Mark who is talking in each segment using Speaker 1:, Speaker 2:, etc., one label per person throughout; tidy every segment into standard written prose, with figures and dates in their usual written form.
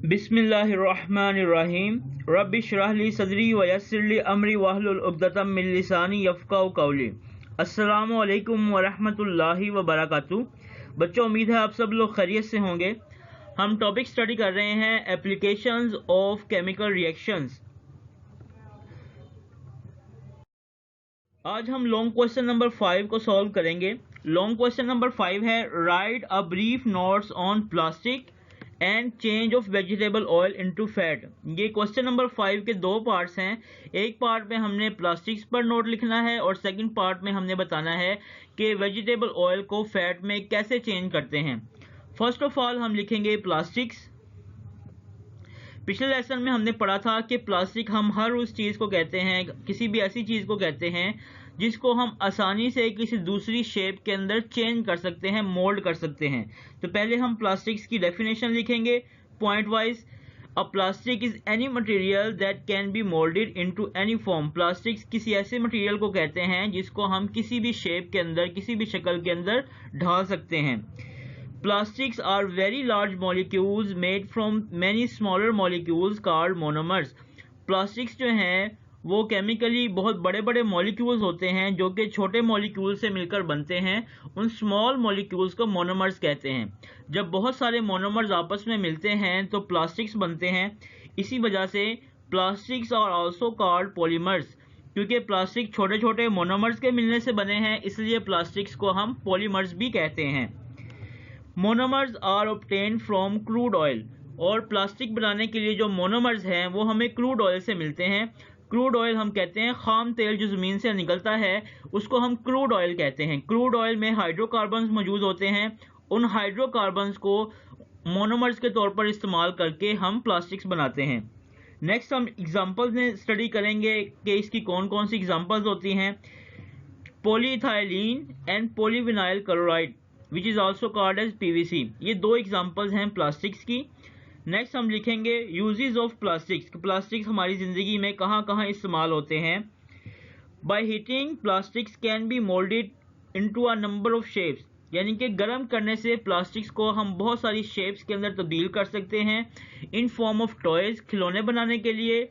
Speaker 1: बिस्मिल्लाहिर्रहमानिर्रहीम रब्बि इश्रह ली सदरी व यस्सिर ली अमरी वहलुल उक़दतम मिन लिसानी यफ़क़हू क़ौली। अस्सलामु अलैकुम व रहमतुल्लाहि व बरकातुहू। बच्चों, उम्मीद है आप सब लोग खैरियत से होंगे। हम टॉपिक स्टडी कर रहे हैं एप्लीकेशंस ऑफ केमिकल रिएक्शंस। आज हम लॉन्ग क्वेश्चन नंबर 5 को सॉल्व करेंगे। लॉन्ग क्वेश्चन नंबर 5 है right a brief notes on plastic and change of vegetable oil into fat. ये क्वेश्चन नंबर 5 के दो पार्ट्स हैं। एक पार्ट में हमने प्लास्टिक्स पर नोट लिखना है और सेकंड पार्ट में हमने बताना है कि वेजिटेबल ऑयल को फैट में कैसे चेंज करते हैं। फर्स्ट ऑफ ऑल हम लिखेंगे प्लास्टिक्स। पिछले लेसन में हमने पढ़ा था कि प्लास्टिक हम हर उस चीज़ को कहते हैं, किसी भी ऐसी चीज़ को कहते हैं जिसको हम आसानी से किसी दूसरी शेप के अंदर चेंज कर सकते हैं, मोल्ड कर सकते हैं। तो पहले हम प्लास्टिक्स की डेफिनेशन लिखेंगे point wise. A plastic is any material that can be moulded into any form. Plastics किसी ऐसे मटेरियल को कहते हैं जिसको हम किसी भी शेप के अंदर, किसी भी शक्ल के अंदर ढाल सकते हैं। Plastics are very large molecules made from many smaller molecules called monomers. Plastics जो हैं वो केमिकली बहुत बड़े बड़े मॉलिक्यूल्स होते हैं जो कि छोटे मॉलिक्यूल से मिलकर बनते हैं। उन स्मॉल मॉलिक्यूल्स को मोनोमर्स कहते हैं। जब बहुत सारे मोनोमर्स आपस में मिलते हैं तो प्लास्टिक्स बनते हैं। इसी वजह से plastics are also called polymers. क्योंकि प्लास्टिक छोटे छोटे मोनोमर्स के मिलने से बने हैं, इसलिए प्लास्टिक्स को हम पॉलीमर्स भी कहते हैं। Monomers are obtained from crude oil. और प्लास्टिक बनाने के लिए जो मोनोमर्स हैं वो हमें क्रूड ऑयल से मिलते हैं। क्रूड ऑयल हम कहते हैं खाम तेल जो ज़मीन से निकलता है उसको हम क्रूड ऑयल कहते हैं। क्रूड ऑयल में हाइड्रोकार्बन्स मौजूद होते हैं। उन हाइड्रोकार्बन्स को मोनोमर्स के तौर पर इस्तेमाल करके हम प्लास्टिक्स बनाते हैं। नेक्स्ट हम एग्जाम्पल्स में स्टडी करेंगे कि इसकी कौन कौन सी एग्जाम्पल्स होती हैं। Polyethylene and polyvinyl chloride which is also called as PVC। ये दो एग्जाम्पल्स हैं प्लास्टिक्स की। नेक्स्ट हम लिखेंगे यूजेस ऑफ प्लास्टिक्स। प्लास्टिक्स हमारी ज़िंदगी में कहाँ कहाँ इस्तेमाल होते हैं। By heating plastics can be moulded into a number of shapes. यानी कि गर्म करने से प्लास्टिक्स को हम बहुत सारी शेप्स के अंदर तब्दील कर सकते हैं। इन फॉर्म ऑफ टॉयज, खिलौने बनाने के लिए,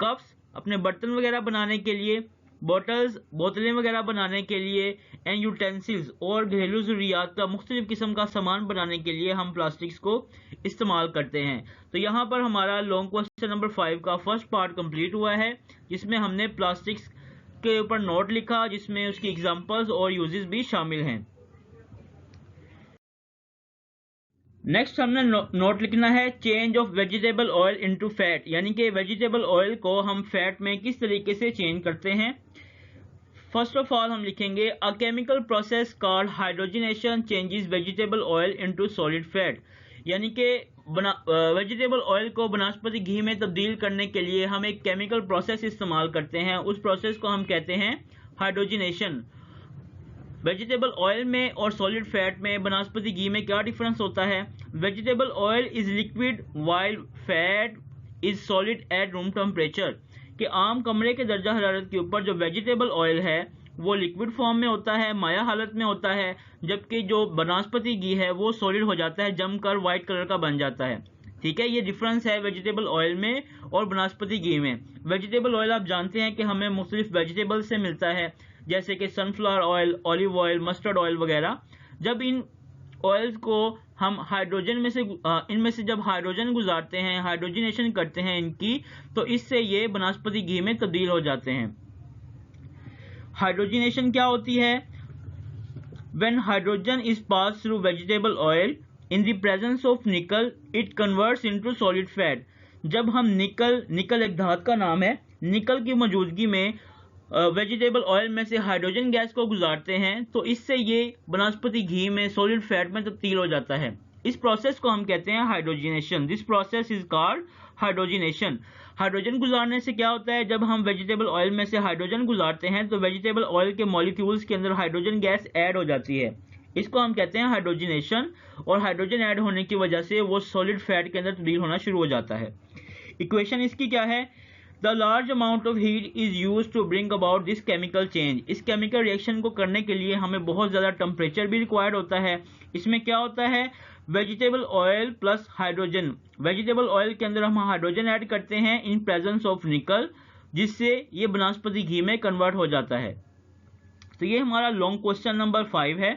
Speaker 1: कप्स, अपने बर्तन वगैरह बनाने के लिए, बॉटल्स, बोतलें वगैरह बनाने के लिए, एंड यूटेंसिल्स और घरेलू ज़रूरियात का मुख्तलिफ किस्म का सामान बनाने के लिए हम प्लास्टिक्स को इस्तेमाल करते हैं। तो यहाँ पर हमारा लॉन्ग क्वेश्चन नंबर 5 का फर्स्ट पार्ट कंप्लीट हुआ है, जिसमें हमने प्लास्टिक्स के ऊपर नोट लिखा, जिसमें उसकी एग्जांपल्स और यूजेस भी शामिल हैं। नेक्स्ट हमने नोट लिखना है change of vegetable oil into fat. यानी कि वेजिटेबल ऑयल को हम फैट में किस तरीके से चेंज करते हैं। फर्स्ट ऑफ ऑल हम लिखेंगे a chemical process called hydrogenation changes vegetable oil into solid fat. यानी कि वेजिटेबल ऑयल को वनस्पति घी में तब्दील करने के लिए हम एक केमिकल प्रोसेस इस्तेमाल करते हैं। उस प्रोसेस को हम कहते हैं हाइड्रोजनेशन। वेजिटेबल ऑयल में और सॉलिड फैट में वनस्पति घी में क्या डिफरेंस होता है। Vegetable oil is liquid while fat is solid at room temperature. कि आम कमरे के दर्जा हरारत के ऊपर जो वेजिटेबल ऑयल है वो लिक्विड फॉर्म में होता है, माया हालत में होता है, जबकि जो वनस्पति घी है वो सॉलिड हो जाता है, जमकर व्हाइट कलर का बन जाता है। ठीक है, ये डिफरेंस है वेजिटेबल ऑयल में और वनस्पति घी में। वेजिटेबल ऑयल आप जानते हैं कि हमें मुख्तलिफ वेजिटेबल से मिलता है, जैसे कि sunflower oil, olive oil, mustard oil वगैरह। जब इन ऑयल्स को हम हाइड्रोजन में से इनमें से जब हाइड्रोजन गुजारते हैं, हाइड्रोजनेशन करते हैं इनकी, तो इससे ये वनस्पति घी में तब्दील हो जाते हैं। हाइड्रोजनेशन क्या होती है। When hydrogen is pass through vegetable oil in the presence of निकल it converts into solid fat. जब हम निकल एक धातु का नाम है, निकल की मौजूदगी में वेजिटेबल ऑयल में से हाइड्रोजन गैस को गुजारते हैं तो इससे ये वनस्पति घी में सॉलिड फैट में तब्दील हो जाता है। इस प्रोसेस को हम कहते हैं hydrogenation. This process is called hydrogenation. Hydrogen गुजारने से क्या होता है, जब हम वेजिटेबल ऑयल में से हाइड्रोजन गुजारते हैं तो वेजिटेबल ऑयल के मॉलिक्यूल्स के अंदर हाइड्रोजन गैस ऐड हो जाती है। इसको हम कहते हैं हाइड्रोजनेशन। और हाइड्रोजन ऐड होने की वजह से वो सॉलिड फैट के अंदर तब्दील होना शुरू हो जाता है। इक्वेशन इसकी क्या है। The large amount of heat is used to bring about this chemical change. इस केमिकल रिएक्शन को करने के लिए हमें बहुत ज़्यादा टेम्परेचर भी रिक्वायर्ड होता है। इसमें क्या होता है, vegetable oil plus hydrogen. Vegetable oil के अंदर हम हाइड्रोजन ऐड करते हैं इन प्रेजेंस ऑफ निकल, जिससे ये वनस्पति घी में कन्वर्ट हो जाता है। तो ये हमारा लॉन्ग क्वेश्चन नंबर 5 है।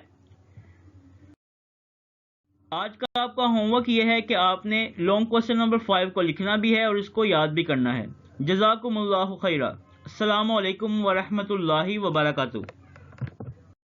Speaker 1: आज का आपका होमवर्क ये है कि आपने लॉन्ग क्वेश्चन नंबर 5 को लिखना भी है और इसको याद भी करना है। जज़ाकुमुल्लाहु खैरा। अस्सलामु अलैकुम व रहमतुल्लाहि व बरकातुहू।